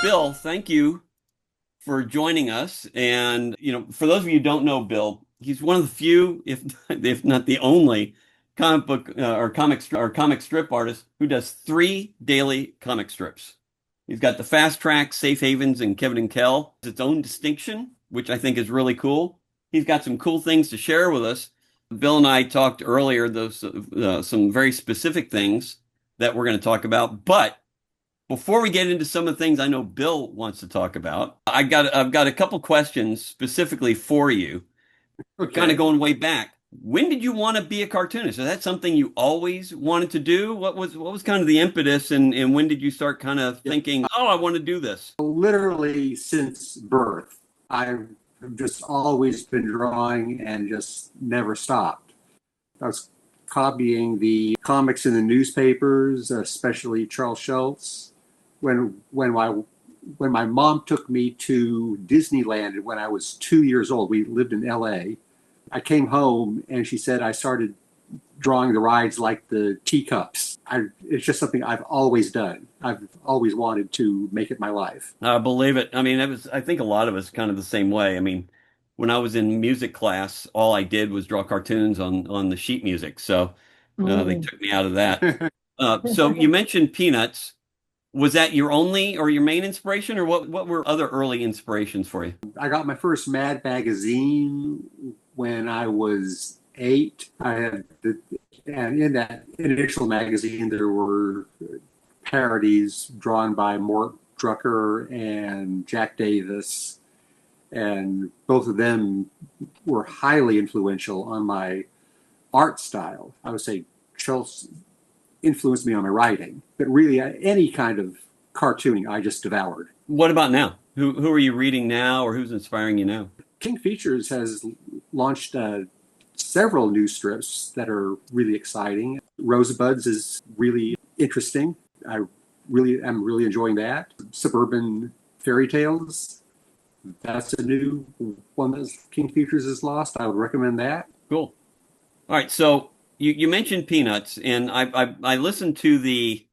Bill, thank you for joining us. And, for those of you who don't know Bill, he's one of the few, if not the only, comic book or comic strip artist who does three daily comic strips. He's got the Fastrack, Safe Havens, and Kevin and Kell. It's its own distinction, which I think is really cool. He's got some cool things to share with us. Bill and I talked earlier, those some very specific things that we're going to talk about, but before we get into some of the things I know Bill wants to talk about, I've got a couple questions specifically for you, kind of Okay. going way back. When did you want to be a cartoonist? Is that something you always wanted to do? What was kind of the impetus and when did you start kind of Yeah. thinking, "Oh, I want to do this?" Literally since birth, I've just always been drawing and just never stopped. I was copying the comics in the newspapers, especially Charles Schultz. When my mom took me to Disneyland when I was 2 years old, we lived in LA. I came home and she said I started drawing the rides like the teacups. It's just something I've always done. I've always wanted to make it my life. I believe it. I mean, I think a lot of us kind of the same way. I mean, when I was in music class, all I did was draw cartoons on the sheet music. So they Mm. took me out of that. So you mentioned Peanuts. Was that your only or your main inspiration, or what were other early inspirations for you? I got my first Mad magazine when I was 8. And in that initial magazine, there were parodies drawn by Mort Drucker and Jack Davis, and both of them were highly influential on my art style. I would say Schultz influenced me on my writing, but really any kind of cartooning I just devoured. What about now? Who are you reading now, or who's inspiring you now? King Features has launched several new strips that are really exciting. Rosebuds is really interesting. I really am really enjoying that. Suburban Fairy Tales, that's a new one that King Features has lost. I would recommend that. Cool. All right. So you mentioned Peanuts, and I listened to the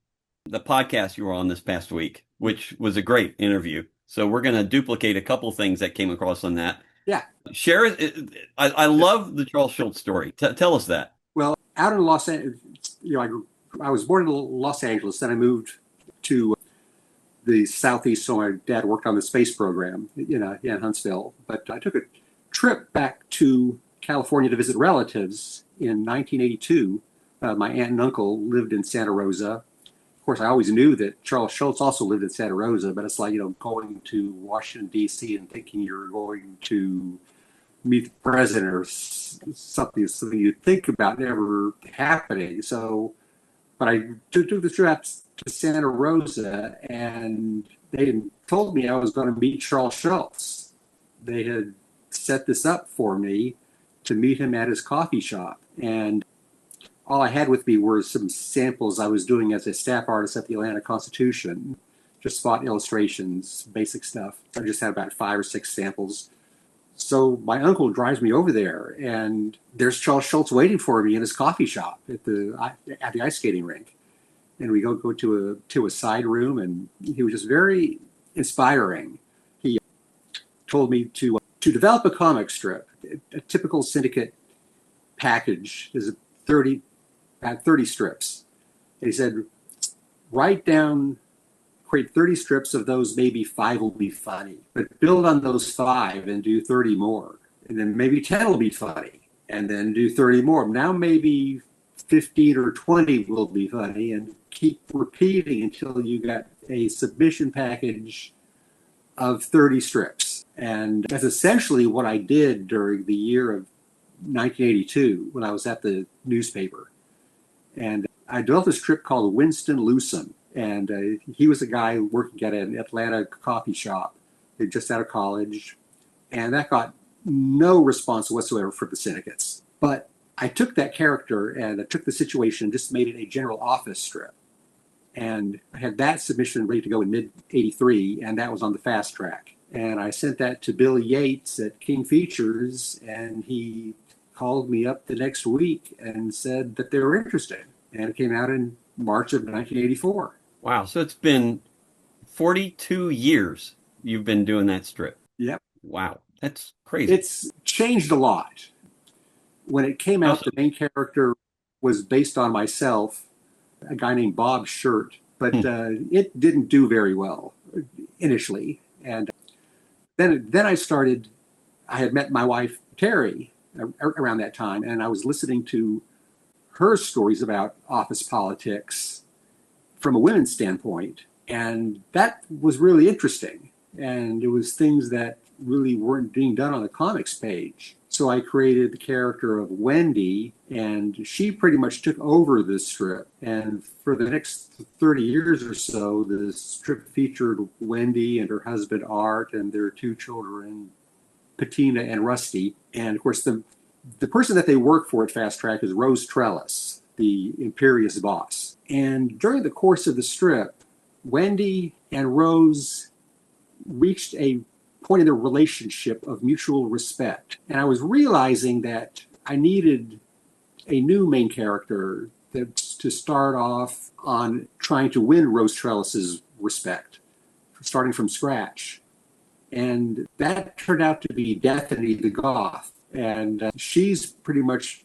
podcast you were on this past week, which was a great interview. So we're going to duplicate a couple things that came across on that. Yeah. Share it. I love the Charles Schultz story. Tell us that. Well, out in Los Angeles, I was born in Los Angeles, then I moved to the southeast. So my dad worked on the space program, in Huntsville. But I took a trip back to California to visit relatives in 1982. My aunt and uncle lived in Santa Rosa. Of course, I always knew that Charles Schultz also lived in Santa Rosa, but it's like, going to Washington, D.C. and thinking you're going to meet the president or something you think about never happening. So, but I took the trip to Santa Rosa, and they told me I was going to meet Charles Schultz. They had set this up for me to meet him at his coffee shop, and all I had with me were some samples I was doing as a staff artist at the Atlanta Constitution, just spot illustrations, basic stuff. I just had about 5 or 6 samples. So my uncle drives me over there, and there's Charles Schultz waiting for me in his coffee shop at the ice skating rink. And we go to a side room, and he was just very inspiring. He told me to develop a comic strip. A typical syndicate package is 30 strips. And he said, write down, create 30 strips of those, maybe 5 will be funny, but build on those 5 and do 30 more. And then maybe 10 will be funny, and then do 30 more. Now maybe 15 or 20 will be funny, and keep repeating until you got a submission package of 30 strips. And that's essentially what I did during the year of 1982 when I was at the newspaper. And I developed a strip called Winston Lewson. And he was a guy working at an Atlanta coffee shop just out of college. And that got no response whatsoever from the syndicates. But I took that character and I took the situation and just made it a general office strip. And I had that submission ready to go in mid 83, and that was on the fast track. And I sent that to Bill Yates at King Features, and he called me up the next week and said that they were interested. And it came out in March of 1984. Wow. So it's been 42 years you've been doing that strip. Yep. Wow, that's crazy. It's changed a lot. When it came How out, so? the main character was based on myself, a guy named Bob Shirt, but Hmm. it didn't do very well initially. And then I started. I had met my wife Terry around that time, and I was listening to her stories about office politics from a women's standpoint, and that was really interesting. And it was things that really weren't being done on the comics page. So I created the character of Wendy, and she pretty much took over the strip. And for the next 30 years or so, the strip featured Wendy and her husband Art and their two children, Patina and Rusty. And of course, the person that they work for at Fastrack is Rose Trellis, the imperious boss. And during the course of the strip, Wendy and Rose reached a point in their relationship of mutual respect. And I was realizing that I needed a new main character to start off on trying to win Rose Trellis's respect, starting from scratch. And that turned out to be Bethany the Goth. And she's pretty much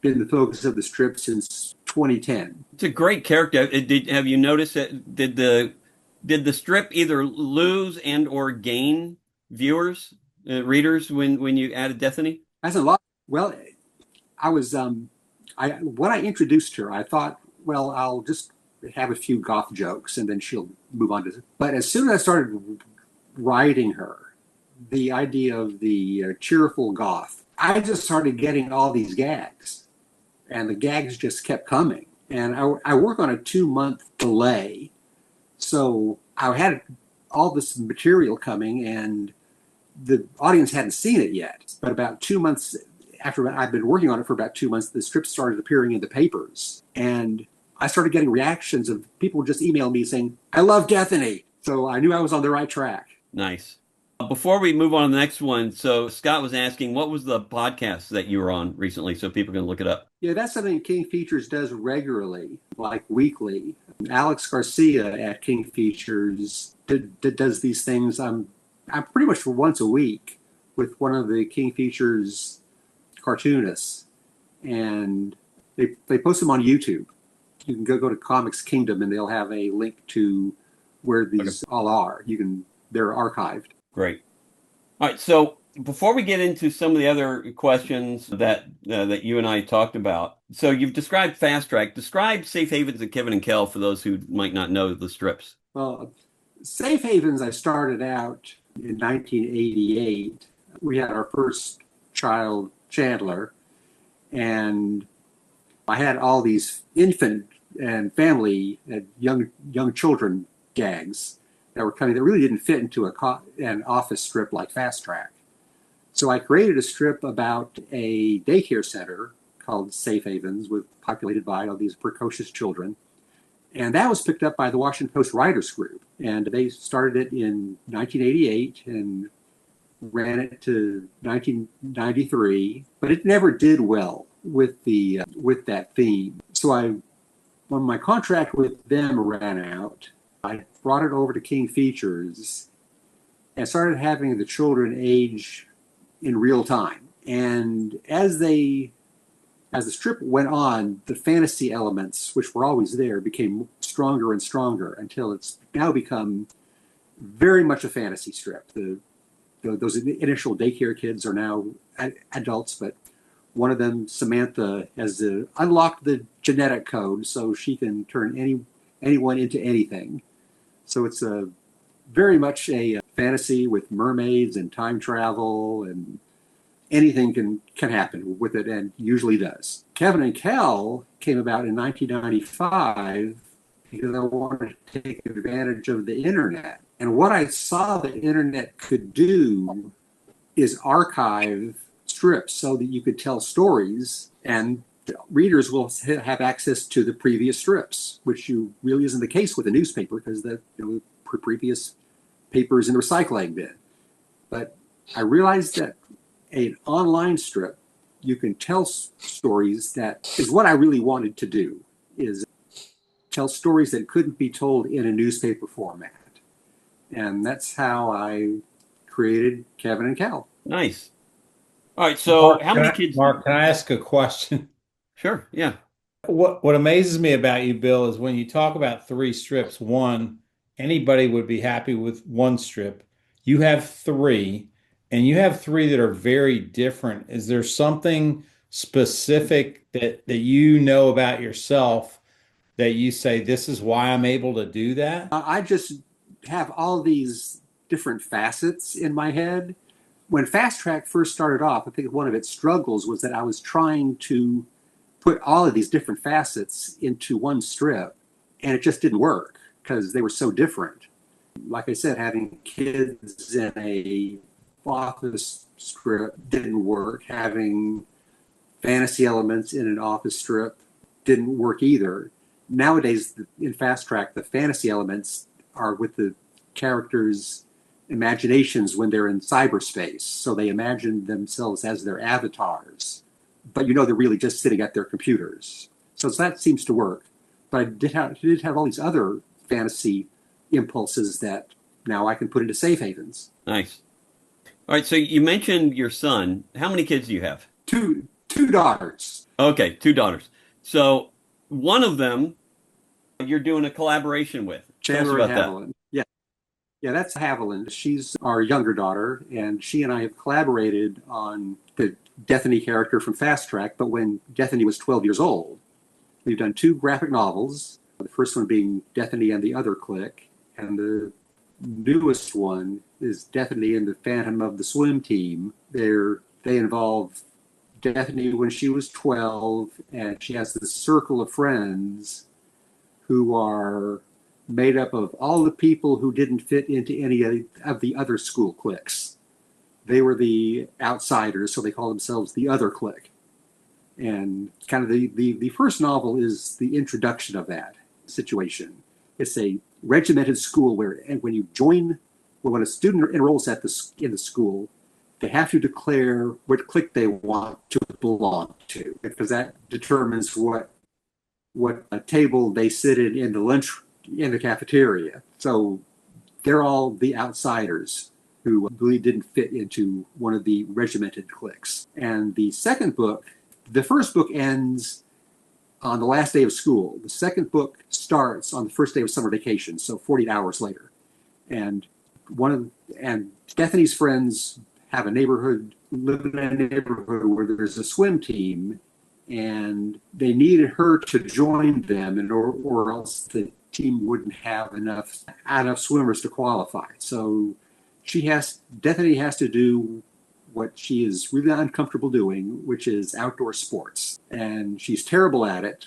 been the focus of the strip since 2010. It's a great character. Have you noticed that did the strip either lose and or gain viewers, readers when you added Destiny? That's a lot. Well, I was when I introduced her, I thought, well, I'll just have a few goth jokes and then she'll move on to. But as soon as I started writing her, the idea of the cheerful goth, I just started getting all these gags, and the gags just kept coming. And I work on a 2 month delay, so I had all this material coming, and the audience hadn't seen it yet. But about 2 months after I'd been working on it for about 2 months, the script started appearing in the papers, and I started getting reactions of people just emailing me saying, "I love Destiny." So I knew I was on the right track. Nice. Before we move on to the next one, so Scott was asking, what was the podcast that you were on recently, so people can look it up? Yeah, that's something King Features does regularly, like weekly. Alex Garcia at King Features does these things. I'm pretty much for once a week with one of the King Features cartoonists, and they post them on YouTube. You can go to Comics Kingdom, and they'll have a link to where these all are. They're archived. Great. All right, so before we get into some of the other questions that you and I talked about, so you've described Fast Track. Describe Safe Havens and Kevin and Kell for those who might not know the strips. Well, Safe Havens, I started out in 1988. We had our first child, Chandler, and I had all these infant and family and young children gags that were coming that really didn't fit into an office strip like Fast Track. So I created a strip about a daycare center called Safe Havens, populated by all these precocious children. And that was picked up by the Washington Post Writers Group. And they started it in 1988 and ran it to 1993, but it never did well with that theme. So when my contract with them ran out, I brought it over to King Features and started having the children age in real time. And as the strip went on, the fantasy elements, which were always there, became stronger and stronger until it's now become very much a fantasy strip. Those initial daycare kids are now adults, but one of them, Samantha, has unlocked the genetic code so she can turn anyone into anything. So it's very much a fantasy with mermaids and time travel, and anything can happen with it, and usually does. Kevin and Kell came about in 1995 because I wanted to take advantage of the internet. And what I saw the internet could do is archive strips so that you could tell stories, and readers will have access to the previous strips, which really isn't the case with a newspaper because the previous papers in the recycling bin. But I realized that an online strip, you can tell stories. That is what I really wanted to do, is tell stories that couldn't be told in a newspaper format. And that's how I created Kevin and Kell. Nice. All right. So how many kids? Mark, can I ask a question? Sure. Yeah. What amazes me about you, Bill, is when you talk about three strips, one, anybody would be happy with one strip. You have three, and you have three that are very different. Is there something specific that you know about yourself that you say, this is why I'm able to do that? I just have all these different facets in my head. When Fastrack first started off, I think one of its struggles was that I was trying to put all of these different facets into one strip, and it just didn't work because they were so different. Like I said, having kids in a office strip didn't work. Having fantasy elements in an office strip didn't work either. Nowadays, in Fastrack, the fantasy elements are with the characters' imaginations when they're in cyberspace. So they imagine themselves as their avatars, but they're really just sitting at their computers. So that seems to work. But I did have all these other fantasy impulses that now I can put into safe havens. Nice. All right. So you mentioned your son. How many kids do you have? Two daughters. Okay, two daughters. So one of them you're doing a collaboration with. Tell us Chandler and about that. Haviland. Yeah, that's Haviland. She's our younger daughter, and she and I have collaborated on the Dethany character from Fastrack, but when Dethany was 12 years old. We've done two graphic novels, the first one being Dethany and the Other Clique, and the newest one is Dethany and the Phantom of the Swim Team. They involve Dethany when she was 12, and she has this circle of friends who are made up of all the people who didn't fit into any of the other school cliques. They were the outsiders, so they call themselves the Other Clique. And kind of the first novel is the introduction of that situation. It's a regimented school where, and when a student enrolls in the school, they have to declare what clique they want to belong to, because that determines what a table they sit in the cafeteria. So they're all the outsiders who really didn't fit into one of the regimented cliques. And the first book ends on the last day of school. The second book starts on the first day of summer vacation, so 48 hours later. And Bethany's friends live in a neighborhood where there's a swim team, and they needed her to join them, or else the team wouldn't have enough swimmers to qualify. So Bethany has to do what she is really uncomfortable doing, which is outdoor sports. And she's terrible at it,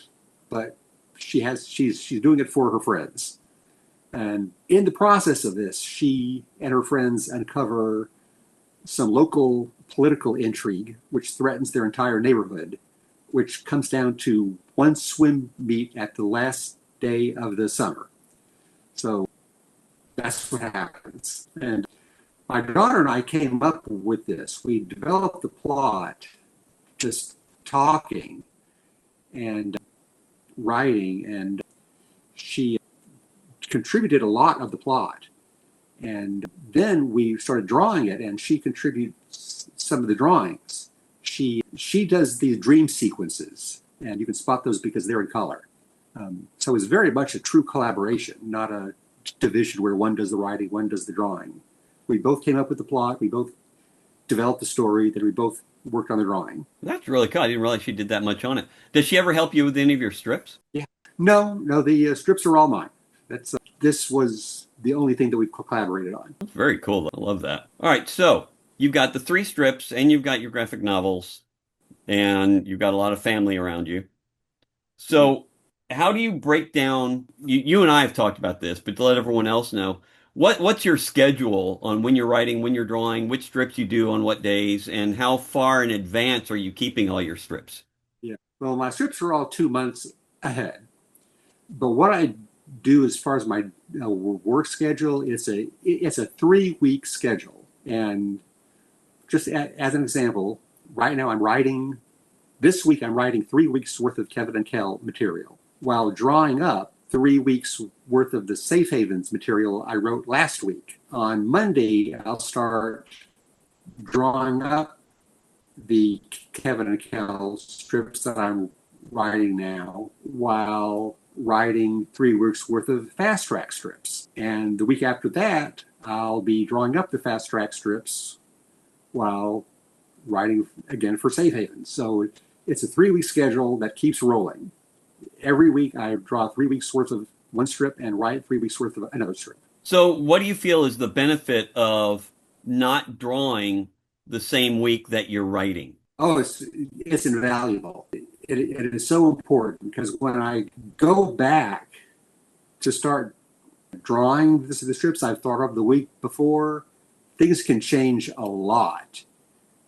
but she's doing it for her friends. And in the process of this, she and her friends uncover some local political intrigue which threatens their entire neighborhood, which comes down to one swim meet at the last day of the summer. So that's what happens. And my daughter and I came up with this. We developed the plot just talking and writing, and she contributed a lot of the plot. And then we started drawing it, and she contributes some of the drawings. She does these dream sequences, and you can spot those because they're in color. So it's very much a true collaboration, not a division where one does the writing, one does the drawing. We both came up with the plot, we both developed the story, then we both worked on the drawing. That's really cool. I didn't realize she did that much on it. Does she ever help you with any of your strips? Yeah. No, the strips are all mine. This was the only thing that we collaborated on. That's very cool. I love that. All right, so you've got the three strips, and you've got your graphic novels, and you've got a lot of family around you. So how do you break down? You and I have talked about this, but to let everyone else know, what's your schedule on when you're writing, when you're drawing, which strips you do on what days, and how far in advance are you keeping all your strips? Yeah. Well, my strips are all 2 months ahead. But what I do as far as my work schedule, it's a 3-week schedule. And just as an example, right now this week I'm writing 3 weeks worth of Kevin and Kell material, while drawing up 3 weeks worth of the Safe Havens material I wrote last week. On Monday, I'll start drawing up the Kevin and Kell strips that I'm writing now while writing 3 weeks worth of Fastrack strips. And the week after that, I'll be drawing up the Fastrack strips while writing again for Safe Haven. So it's a 3 week schedule that keeps rolling. Every week I draw 3 weeks worth of one strip and write 3 weeks worth of another strip. So what do you feel is the benefit of not drawing the same week that you're writing? Oh, it's invaluable. It is so important because when I go back to start drawing the strips I've thought of the week before, things can change a lot.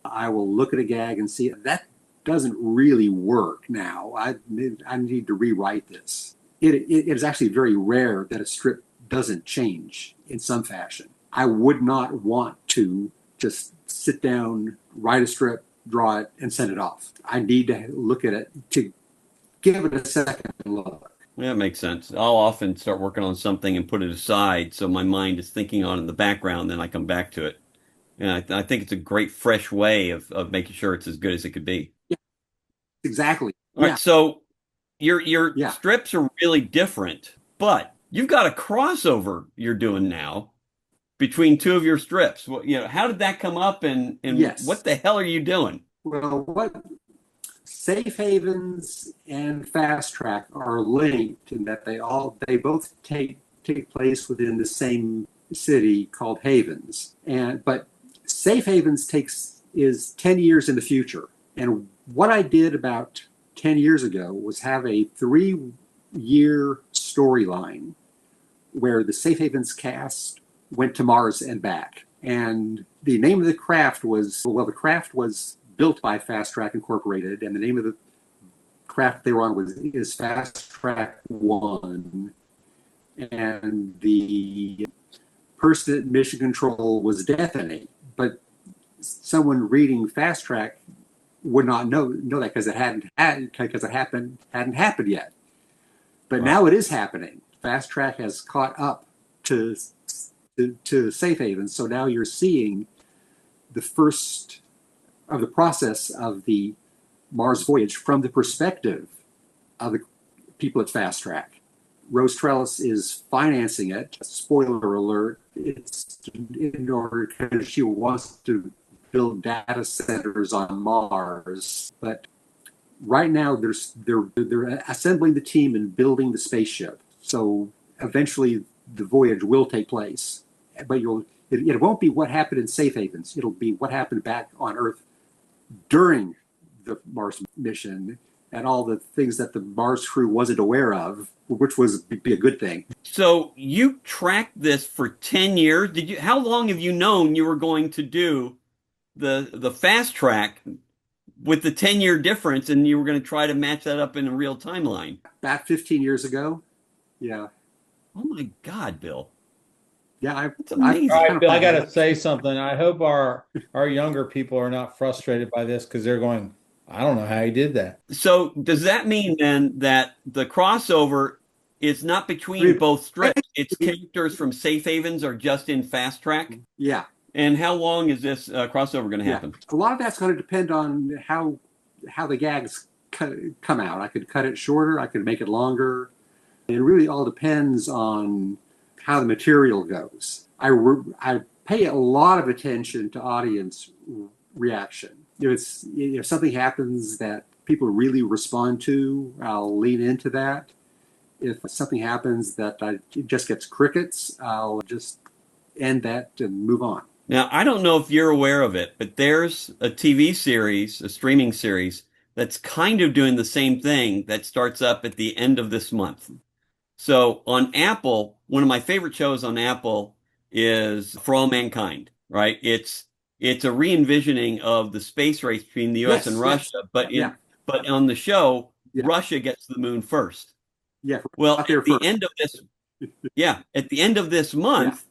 I will look at a gag and see that doesn't really work now. I need to rewrite this. It is actually very rare that a strip doesn't change in some fashion. I would not want to just sit down, write a strip, draw it, and send it off. I need to look at it to give it a second look. Yeah, that makes sense. I'll often start working on something and put it aside so my mind is thinking on it in the background, then I come back to it. And I think it's a great fresh way of making sure it's as good as it could be. Yeah, exactly. All Yeah. right, so your Yeah. strips are really different, but you've got a crossover you're doing now between two of your strips. Well, how did that come up, and Yes. what the hell are you doing? Well, what Safe Havens and Fastrack are linked in that they both take place within the same city called Havens. But Safe Havens is 10 years in the future. And what I did about 10 years ago was have a 3-year storyline where the Safe Havens cast went to Mars and back. And the name of the craft the craft was built by Fastrack Incorporated, and the name of the craft they were on is Fastrack 1. And the person at Mission Control was Deathany. But someone reading Fastrack would not know that because it hadn't happened yet. But Wow. now it is happening. Fastrack has caught up to Safe Haven, so now you're seeing the first of the process of the Mars voyage from the perspective of the people at Fastrack. Rose Trellis is financing it. Spoiler alert, it's in order because she wants to build data centers on Mars. But right now they're assembling the team and building the spaceship. So eventually the voyage will take place. But it won't be what happened in Safe Havens. It'll be what happened back on Earth during the Mars mission and all the things that the Mars crew wasn't aware of, which was be a good thing. So you tracked this for 10 years. How long have you known you were going to do the Fastrack with the 10-year difference, and you were going to try to match that up in a real timeline? About 15 years ago. Yeah. Oh my God, Bill. Yeah, That's amazing. All right, Bill, I got to say something. I hope our younger people are not frustrated by this because they're going, I don't know how he did that. So does that mean then that the crossover is not between both strips? It's characters from Safe Havens are just in Fastrack? Yeah. And how long is this crossover going to happen? A lot of that's going to depend on how the gags come out. I could cut it shorter. I could make it longer. It really all depends on how the material goes. I pay a lot of attention to audience reaction. If something happens that people really respond to, I'll lean into that. If something happens that it just gets crickets, I'll just end that and move on. Now, I don't know if you're aware of it, but there's a TV series, a streaming series, that's kind of doing the same thing that starts up at the end of this month. So on Apple, one of my favorite shows on Apple is For All Mankind, right? It's a re-envisioning of the space race between the US and Russia, but on the show, Russia gets to the moon first. Yeah. Well, at the end of this month,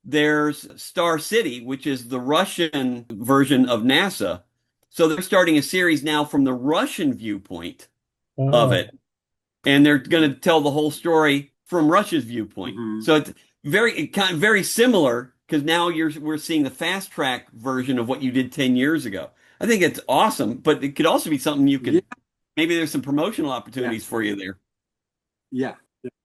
there's Star City, which is the Russian version of NASA. So they're starting a series now from the Russian viewpoint of it. and they're going to tell the whole story from Rush's viewpoint. Mm-hmm. So it's very similar because now we're seeing the fast track version of what you did 10 years ago. I think it's awesome, but it could also be something you Yeah, could maybe there's some promotional yeah, opportunities for you there. yeah.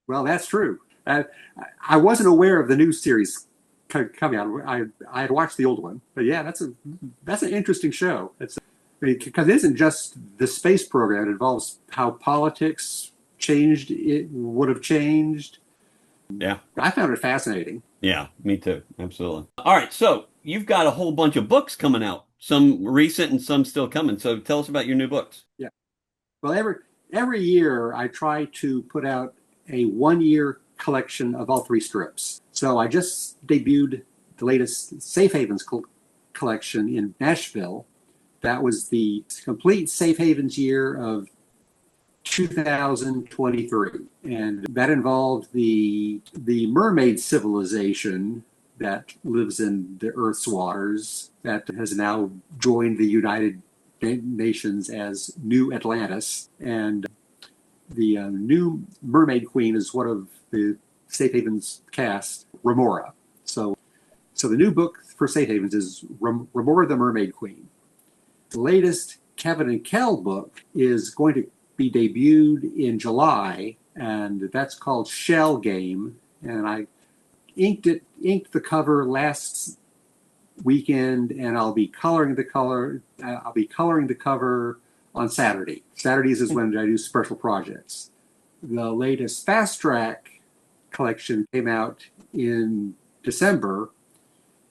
Well, that's true. I wasn't aware of the new series coming out. I had watched the old one, but yeah, that's an interesting show. It's because it isn't just the space program. It involves how politics changed. It would have changed. Yeah. I found it fascinating. Yeah, me too. Absolutely. All right, so you've got a whole bunch of books coming out, some recent and some still coming. So tell us about your new books. Yeah. Well, every year I try to put out a 1 year collection of all three strips. So I just debuted the latest Safe Havens collection in Nashville. That was the complete Safe Havens year of 2023, and that involved the mermaid civilization that lives in the Earth's waters that has now joined the United Nations as New Atlantis, and the new mermaid queen is one of the Safe Havens cast, Remora. So the new book for Safe Havens is Remora the Mermaid Queen. The latest Kevin and Kell book is going to be debuted in July, and that's called Shell Game. And I inked the cover last weekend, and I'll be coloring the cover on Saturday. Saturdays is when I do special projects. The latest Fastrack collection came out in December,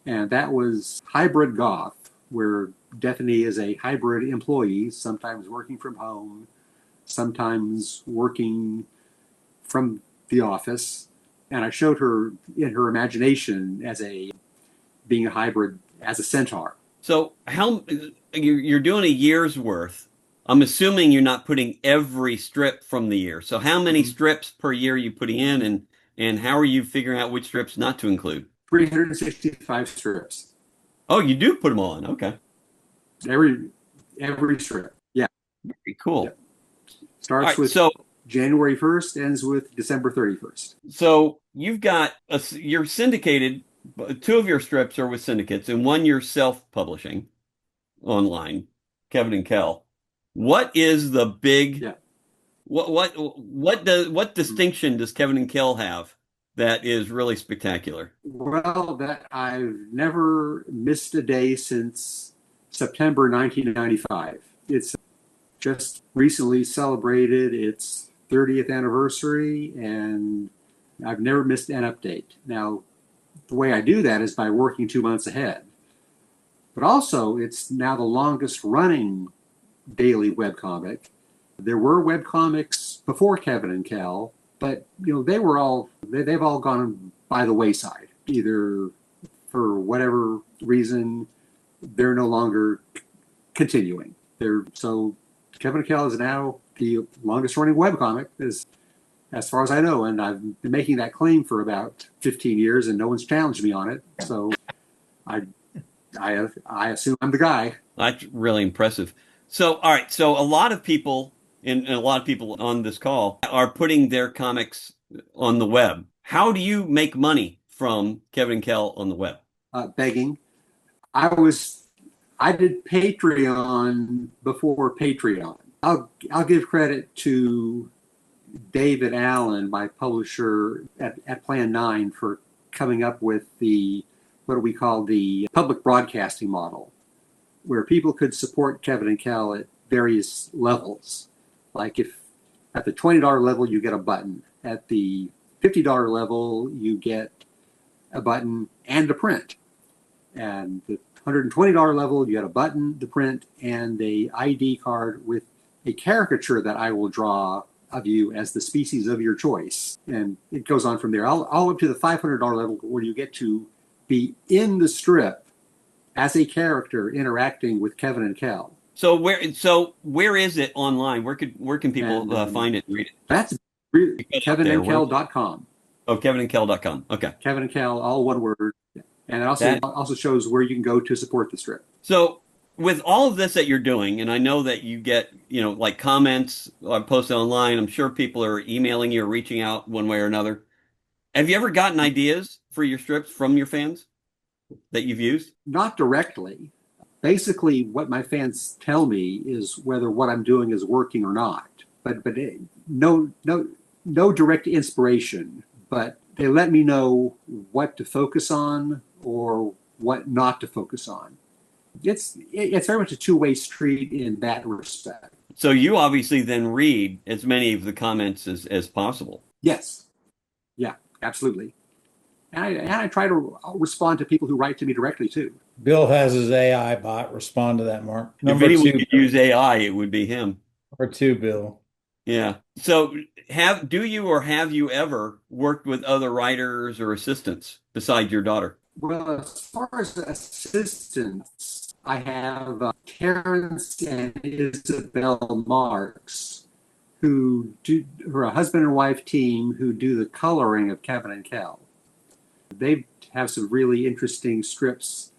and that was Hybrid Goth, where Bethany is a hybrid employee, sometimes working from home, sometimes working from the office. And I showed her in her imagination as being a hybrid as a centaur. So how you're doing a year's worth. I'm assuming you're not putting every strip from the year. So how many strips per year are you putting in, and how are you figuring out which strips not to include? 365 strips. Oh, you do put them all in. Okay. Every strip. Yeah. Very cool. Yeah. All Starts right. with So January 1st, ends with December 31st. So you've got you're syndicated. Two of your strips are with syndicates, and one you're self-publishing online. Kevin and Kell. What is the big? Yeah. What distinction does Kevin and Kell have that is really spectacular? Well, that I've never missed a day since September 1995. It's just recently celebrated its 30th anniversary, and I've never missed an update. Now, the way I do that is by working 2 months ahead. But also, it's now the longest running daily webcomic. There were webcomics before Kevin and Kell, but they've all gone by the wayside. Either for whatever reason, they're no longer continuing. So Kevin and Kell is now the longest running webcomic, as far as I know, and I've been making that claim for about 15 years, and no one's challenged me on it. So I assume I'm the guy. That's really impressive. So, all right. So a lot of people and a lot of people on this call are putting their comics on the web. How do you make money from Kevin and Kell on the web? Begging. I did Patreon before Patreon. I'll give credit to David Allen, my publisher at Plan 9, for coming up with what we call the public broadcasting model, where people could support Kevin and Kell at various levels. Like if at the $20 level, you get a button. At the $50 level, you get a button and a print. And the $120 level, you get a button, the print, and a ID card with a caricature that I will draw of you as the species of your choice. And it goes on from there, all up to the $500 level, where you get to be in the strip as a character interacting with Kevin and Kell. So where is it online? Where can people find it and read it? That's kevinandkel.com. Oh, kevinandkel.com. Okay. Kevin and Kell, all one word. And it also shows where you can go to support the strip. So with all of this that you're doing, and I know that you get, like comments posted online, I'm sure people are emailing you or reaching out one way or another. Have you ever gotten ideas for your strips from your fans that you've used? Not directly. Basically, what my fans tell me is whether what I'm doing is working or not. But no direct inspiration. But they let me know what to focus on or what not to focus on. It's very much a two-way street in that respect. So you obviously then read as many of the comments as possible. Yes, yeah, absolutely. And I try to respond to people who write to me directly too. Bill has his AI bot respond to that, Mark. If Number anyone two, could use AI, it would be him. number two, Bill. Yeah. So do you or have you ever worked with other writers or assistants besides your daughter? Well, as far as assistants, I have Terrence and Isabel Marks, who are a husband and wife team who do the coloring of Kevin and Kell. They have some really interesting strips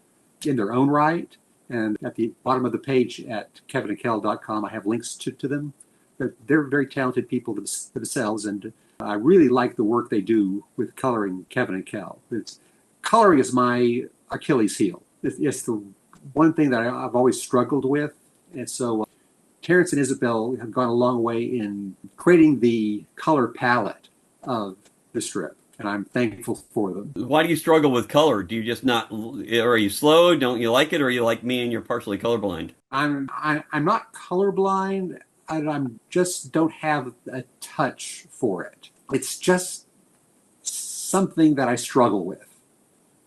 in their own right. And at the bottom of the page at kevinandkel.com, I have links to them. They're very talented people themselves, and I really like the work they do with coloring Kevin and Kell. Coloring is my Achilles heel. It's the one thing that I've always struggled with. And so Terrence and Isabel have gone a long way in creating the color palette of the strip, and I'm thankful for them. Why do you struggle with color? Do you just not, or are you slow? Don't you like it? Or are you like me and you're partially colorblind? I'm not colorblind. I'm just don't have a touch for it. It's just something that I struggle with.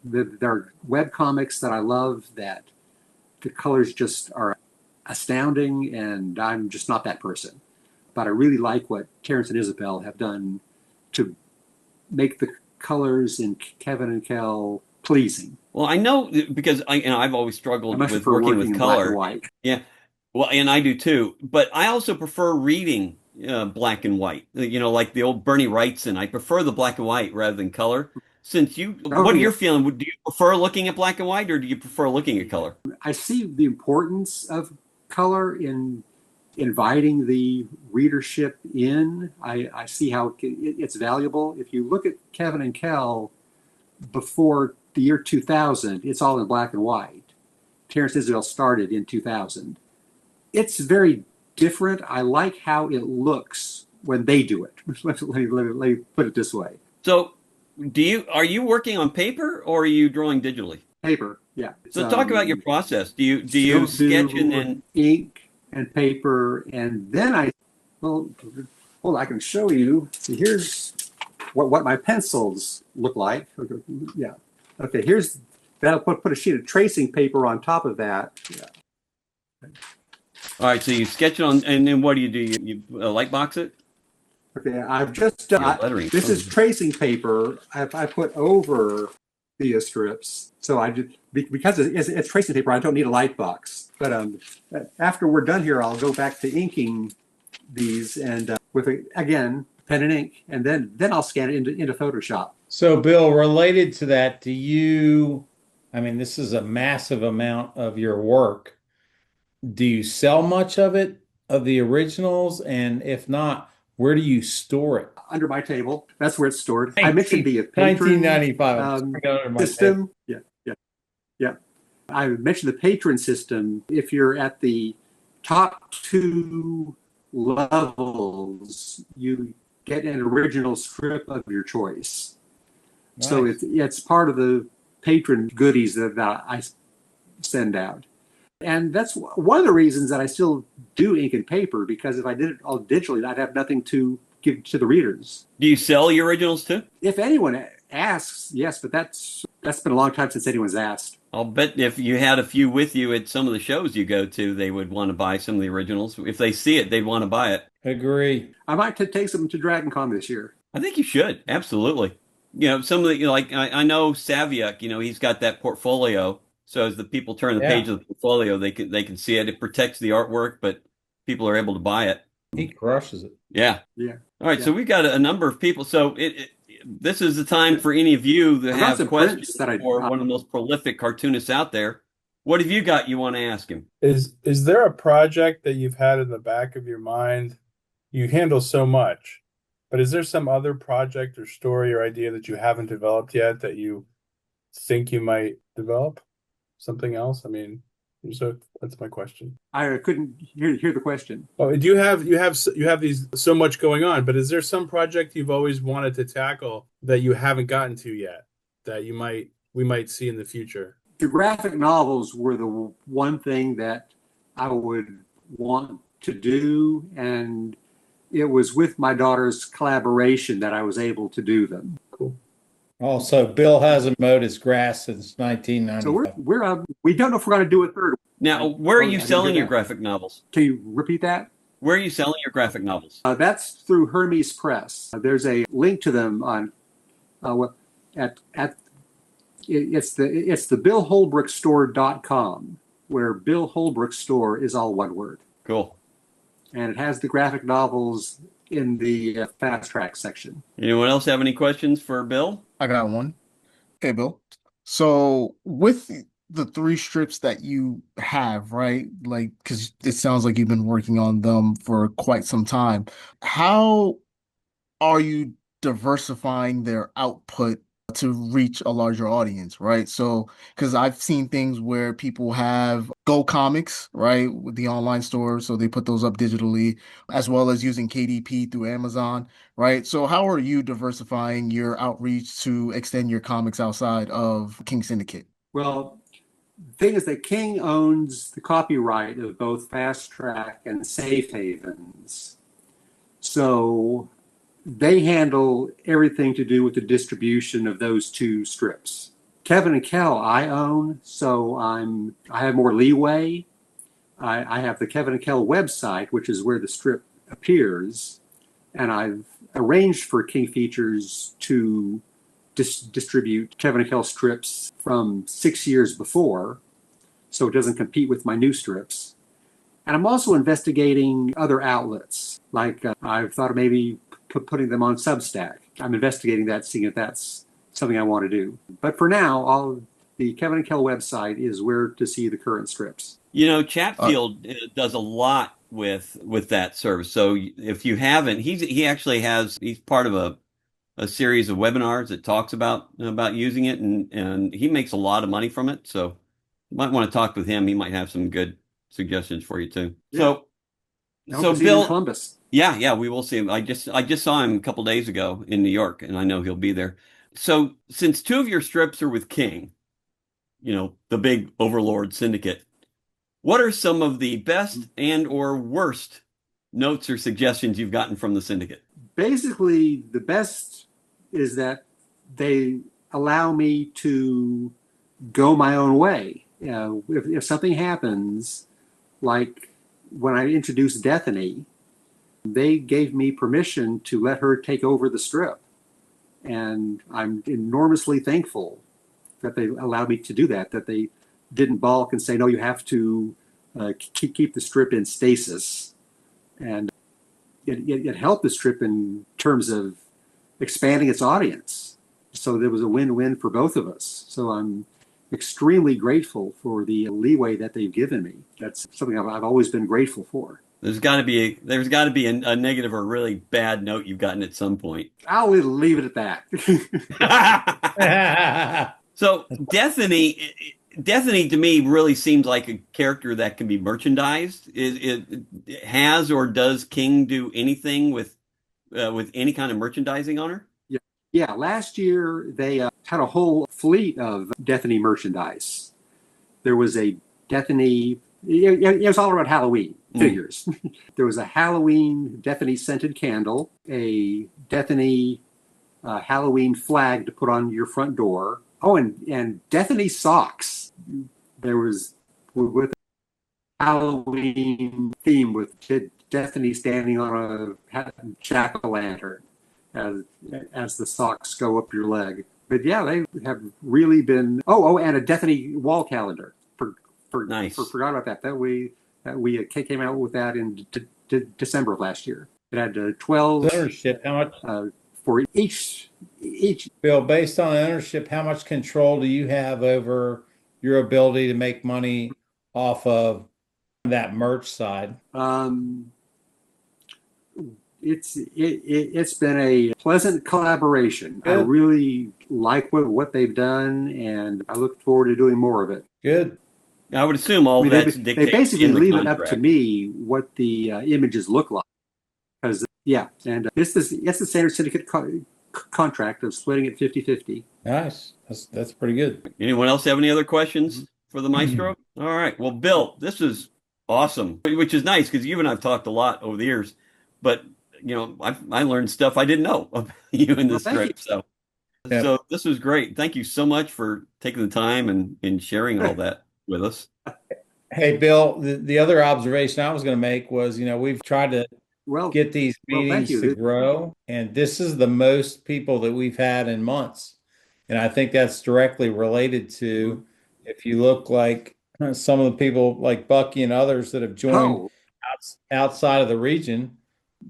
There are web comics that I love that the colors just are astounding, and I'm just not that person. But I really like what Terrence and Isabel have done to make the colors in Kevin and Kell pleasing. Well, I know because I've always struggled with for working working with in black color. and white. Yeah. Well, and I do too. But I also prefer reading black and white. Like the old Bernie Wrightson. I prefer the black and white rather than color. What are your feeling? Do you prefer looking at black and white, or do you prefer looking at color? I see the importance of color in inviting the readership in. I see how it's valuable. If you look at Kevin and Kell before the year 2000, it's all in black and white. Terrence Isabel started in 2000. It's very different. I like how it looks when they do it. Let me put it this way. So, are you working on paper or are you drawing digitally? Paper, yeah. So talk about your process. Do you sketch and then ink and paper, and then hold on, I can show you. See, here's what my pencils look like. Okay, yeah. Okay, that'll put a sheet of tracing paper on top of that. Yeah. Okay. All right, so you sketch it on, and then what do? You light box it? Okay, I've just done. This is tracing paper. I put over the strips, so I just because it's tracing paper. I don't need a light box. But after we're done here, I'll go back to inking these and with again pen and ink, and then I'll scan it into Photoshop. So, Bill, related to that, I mean, this is a massive amount of your work. Do you sell much of it, of the originals? And if not, where do you store it? Under my table. That's where it's stored. I mentioned the Patron 1995 system. Yeah. I mentioned the Patron system. If you're at the top 2 levels, you get an original strip of your choice. Nice. So it's part of the Patron goodies that I send out. And that's one of the reasons that I still do ink and paper, because if I did it all digitally, I'd have nothing to give to the readers. Do you sell your originals too? If anyone asks, yes, but that's been a long time since anyone's asked. I'll bet if you had a few with you at some of the shows you go to, they would want to buy some of the originals. If they see it, they'd want to buy it. Agree. I might take some to Dragon Con this year. I think you should. Absolutely. Some of the, like, I know Saviuk, he's got that portfolio. So as the people turn the page of the portfolio, they can see it. It protects the artwork, but people are able to buy it. He crushes it. Yeah. All right. Yeah. So we've got a number of people. So this is the time for any of you that have questions for one of the most prolific cartoonists out there. What have you got you want to ask him? Is there a project that you've had in the back of your mind? You handle so much, but is there some other project or story or idea that you haven't developed yet that you think you might develop? Something else? I mean, so that's my question. I couldn't hear the question. Oh, do you have these so much going on, but is there some project you've always wanted to tackle that you haven't gotten to yet that we might see in the future? The graphic novels were the one thing that I would want to do, and it was with my daughter's collaboration that I was able to do them. Cool. Also, Bill hasn't mowed his grass since So 1995. we don't know if we're going to do a third. Now, where are Oh, you I didn't selling hear your that. graphic novels? Can you repeat that? Where are you selling your graphic novels? That's through Hermes Press. There's a link to them on at it's the BillHolbrookStore.com, where Bill Holbrook Store is all one word, Cool. and it has the graphic novels in the Fastrack section. Anyone else have any questions for Bill? I got one. Hey, Bill. So with the three strips that you have, right? Like, because it sounds like you've been working on them for quite some time. How are you diversifying their output to reach a larger audience, right? So, because I've seen things where people have Go Comics, right, with the online store, so they put those up digitally, as well as using KDP through Amazon, right? So, how are you diversifying your outreach to extend your comics outside of King Syndicate? Well, the thing is that King owns the copyright of both Fast Track and Safe Havens. So they handle everything to do with the distribution of those two strips. Kevin and Kell I own, so I have more leeway. I have the Kevin and Kell website, which is where the strip appears, and I've arranged for King Features to distribute Kevin and Kell strips from 6 years before, so it doesn't compete with my new strips. And I'm also investigating other outlets, like I've thought of maybe putting them on Substack. I'm investigating that, seeing if that's something I want to do. But for now, the Kevin and Kell website is where to see the current strips. You know, Uh, Chatfield does a lot with that service. So if you haven't, he actually he's part of a series of webinars that talks about using it, and he makes a lot of money from it. So you might want to talk with him. He might have some good suggestions for you too. Yeah. So I hope so to see you in Bill, Columbus. yeah, we will see him. I just saw him a couple days ago in New York, and I know he'll be there. So since two of your strips are with King, the big overlord syndicate, what are some of the best and or worst notes or suggestions you've gotten from the syndicate? Basically, the best is that they allow me to go my own way. If something happens, like when I introduced Destiny, they gave me permission to let her take over the strip. And I'm enormously thankful that they allowed me to do that they didn't balk and say, no, you have to keep the strip in stasis. And it helped the strip in terms of expanding its audience. So there was a win-win for both of us. So I'm extremely grateful for the leeway that they've given me. That's something I've always been grateful for. There's got to be a negative or a really bad note you've gotten at some point. I'll leave it at that. So Destiny to me really seems like a character that can be merchandised. It has or does King do anything with any kind of merchandising on her? Yeah, last year they had a whole fleet of Destiny merchandise. There was a Destiny, it was all around Halloween figures. There was a Halloween Destiny scented candle, a Destiny Halloween flag to put on your front door. Oh, and Destiny socks. There was with a Halloween theme with Destiny standing on a jack-o'-lantern as the socks go up your leg. But yeah, they have really been. And a Destiny wall calendar. Nice. Forgot about that. That we came out with that in December of last year. It had 12 Ownership, how much, for each. Bill, based on ownership, how much control do you have over your ability to make money off of that merch side? It's been a pleasant collaboration. I Good, really like what they've done, and I look forward to doing more of it. good. I would assume I all mean, that's they dictated basically in the leave it up to contract. me what the images look like. Because yeah, and it's the standard syndicate contract of splitting it 50-50. Nice. That's pretty good. Anyone else have any other questions for the maestro? All right. Well, Bill, this is awesome, which is nice because you and I've talked a lot over the years, but I learned stuff I didn't know about you in Well, this thank you. trip. So Yep. this was great. Thank you so much for taking the time and sharing all that with us. Hey, Bill, the other observation I was going to make was, we've tried to Well, get these thank meetings to you. grow, and this is the most people that we've had in months. And I think that's directly related to if you look like some of the people like Bucky and others that have joined Oh, outside of the region,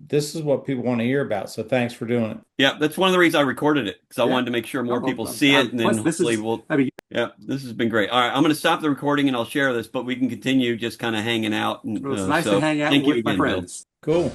this is what people want to hear about. So thanks for doing it. Yeah, that's one of the reasons I recorded it because I yeah. wanted to make sure more Oh, people see it, and then plus, this hopefully is. we'll. I mean, Yeah, this has been great. All right, I'm going to stop the recording and I'll share this, but we can continue just kind of hanging out. And well, it's nice to so, hang out thank you with my again, Bill. friends. Cool.